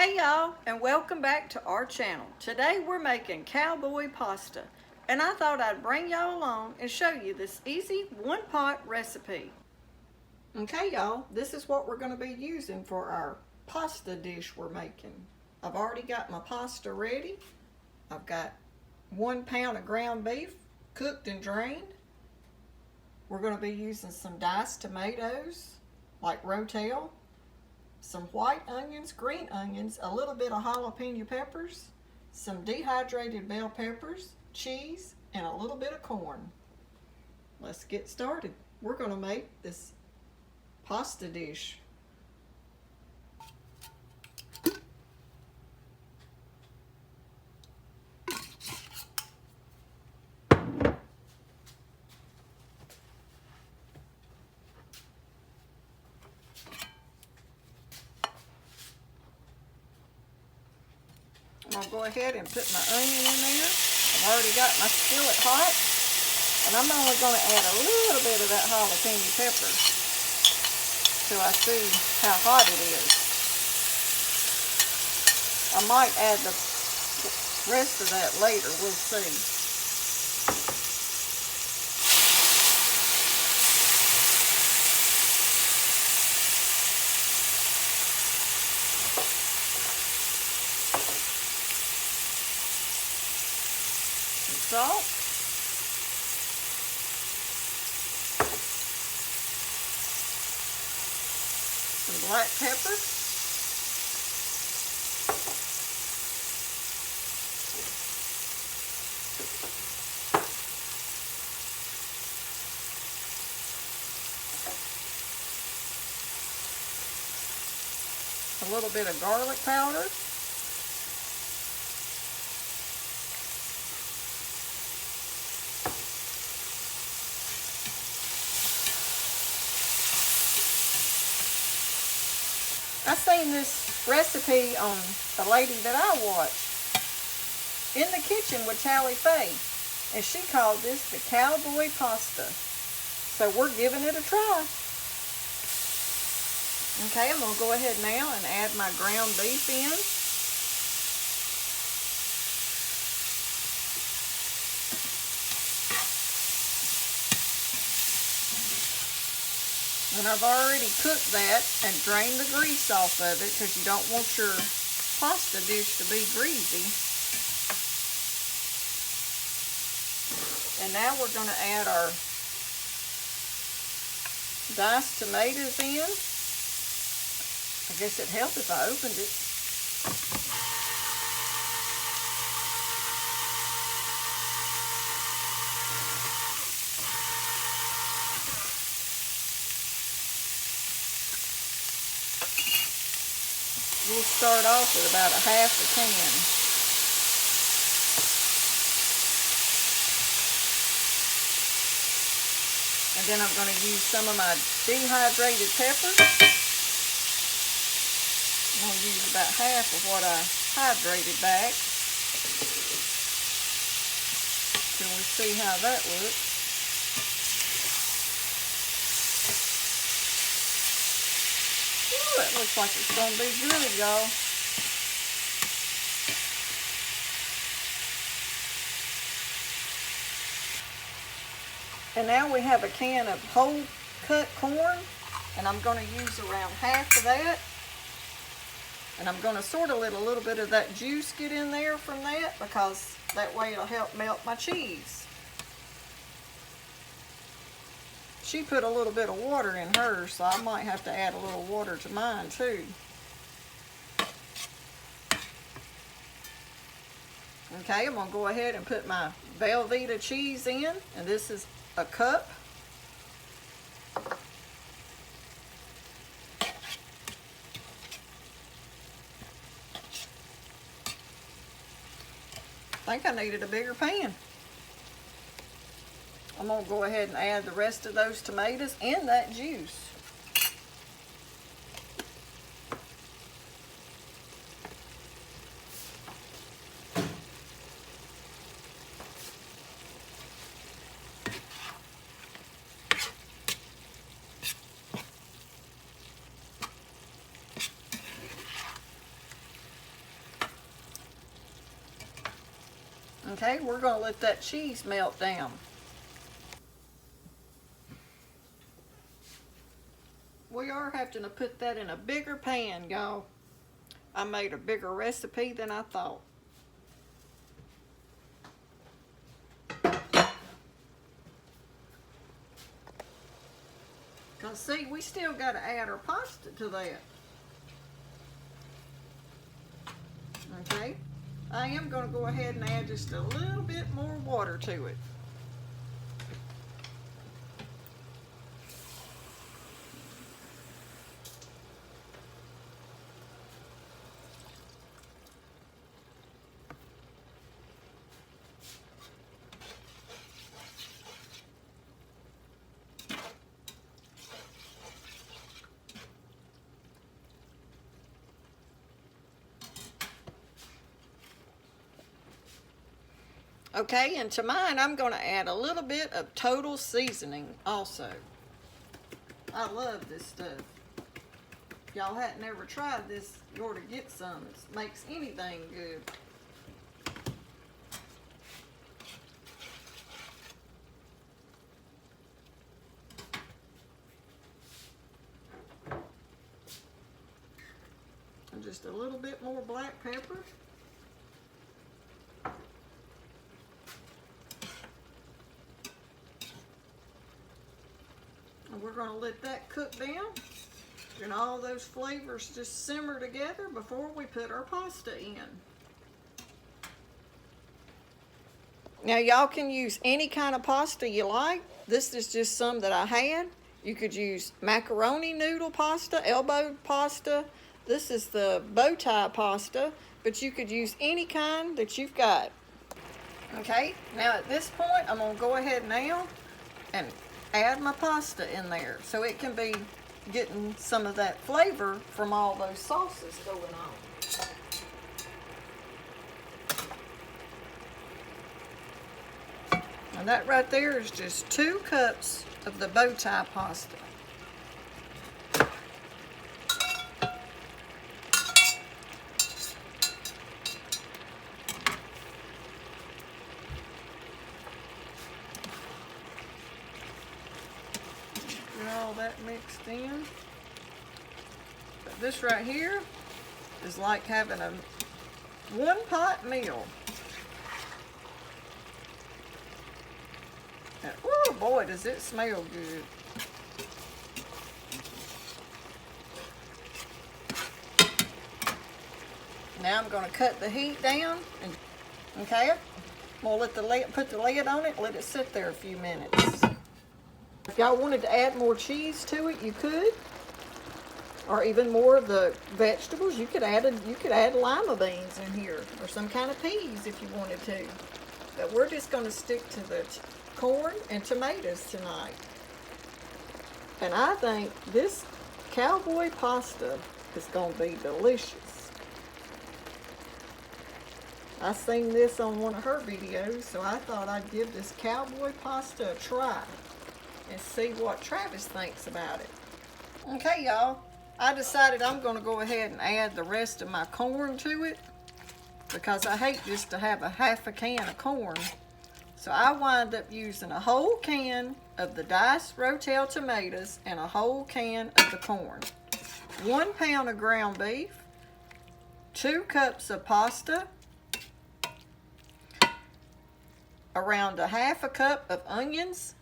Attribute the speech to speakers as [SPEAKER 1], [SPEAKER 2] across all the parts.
[SPEAKER 1] Hey y'all, and welcome back to our channel. Today we're making cowboy pasta, and I thought I'd bring y'all along and show you this easy one-pot recipe. Okay y'all, this is what we're going to be using for our pasta dish we're making. I've already got my pasta ready. I've got 1 pound of ground beef, cooked and drained. We're going to be using some diced tomatoes, like Rotel, some white onions, green onions, a little bit of jalapeno peppers, some dehydrated bell peppers, cheese, and a little bit of corn. Let's get started. We're going to make this pasta dish. I'm going to go ahead and put my onion in there. I've already got my skillet hot, and I'm only going to add a little bit of that jalapeno pepper till I see how hot it is. I might add the rest of that later, we'll see. Salt, some black pepper, a little bit of garlic powder, I seen this recipe on the lady that I watched in the kitchen with Tally Faye, and she called this the cowboy pasta. So we're giving it a try. Okay, I'm going to go ahead now and add my ground beef in. And I've already cooked that and drained the grease off of it because you don't want your pasta dish to be greasy. And now we're going to add our diced tomatoes in. I guess it'd help if I opened it. We'll start off with about a half a can. And then I'm going to use some of my dehydrated peppers. I'm going to use about half of what I hydrated back. Then we see how that looks. Ooh, it looks like it's going to be good, y'all. And now we have a can of whole cut corn, and I'm going to use around half of that. And I'm going to sort of let a little bit of that juice get in there from that, because that way it'll help melt my cheese. She put a little bit of water in hers, so I might have to add a little water to mine too. Okay, I'm going to go ahead and put my Velveeta cheese in, and this is a cup. I think I needed a bigger pan. I'm going to go ahead and add the rest of those tomatoes and that juice. Okay, we're going to let that cheese melt down. We are having to put that in a bigger pan, y'all. I made a bigger recipe than I thought. Because see, we still got to add our pasta to that. Okay, I am going to go ahead and add just a little bit more water to it. Okay, and to mine, I'm going to add a little bit of total seasoning also. I love this stuff. If y'all hadn't ever tried this, you ought to get some. It makes anything good. And just a little bit more black pepper. And we're going to let that cook down and all those flavors just simmer together before we put our pasta in. Now y'all can use any kind of pasta you like. This is just some that I had. You could use macaroni noodle pasta, elbow pasta. This is the bow tie pasta, but you could use any kind that you've got. Okay, now at this point, I'm gonna go ahead now and add my pasta in there so it can be getting some of that flavor from all those sauces going on. And that right there is just 2 cups of the bow tie pasta. Get all that mixed in. But this right here is like having a 1-pot meal. And, oh boy, does it smell good. Now I'm going to cut the heat down. And, okay, we'll let put the lid on it, let it sit there a few minutes. If y'all wanted to add more cheese to it, you could. Or even more of the vegetables. You could add lima beans in here, or some kind of peas if you wanted to. But we're just going to stick to the corn and tomatoes tonight. And I think this cowboy pasta is going to be delicious. I seen this on one of her videos, so I thought I'd give this cowboy pasta a try and see what Travis thinks about it. Okay, y'all, I decided I'm going to go ahead and add the rest of my corn to it because I hate just to have a half a can of corn. So I wind up using a whole can of the diced Rotel tomatoes and a whole can of the corn. 1 pound of ground beef, 2 cups of pasta, around a half a cup of onions,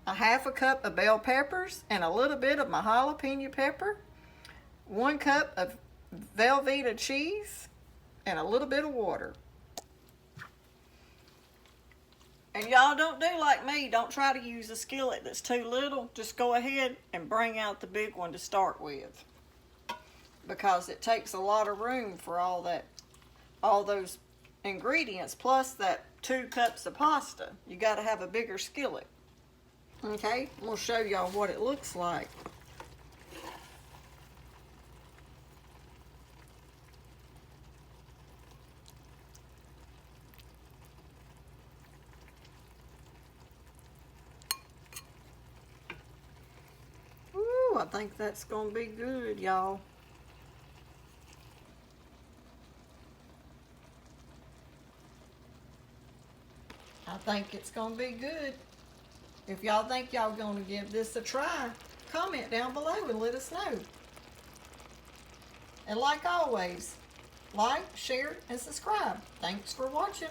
[SPEAKER 1] a half a cup of bell peppers, and a little bit of my jalapeno pepper, 1 cup of Velveeta cheese, and a little bit of water. And y'all don't do like me. Don't try to use a skillet that's too little. Just go ahead and bring out the big one to start with, because it takes a lot of room for all those ingredients, plus that 2 cups of pasta. You got to have a bigger skillet. Okay, we'll show y'all what it looks like. Ooh, I think that's gonna be good, y'all. I think it's gonna be good. If y'all think y'all gonna give this a try, comment down below and let us know. And like always, like, share, and subscribe. Thanks for watching.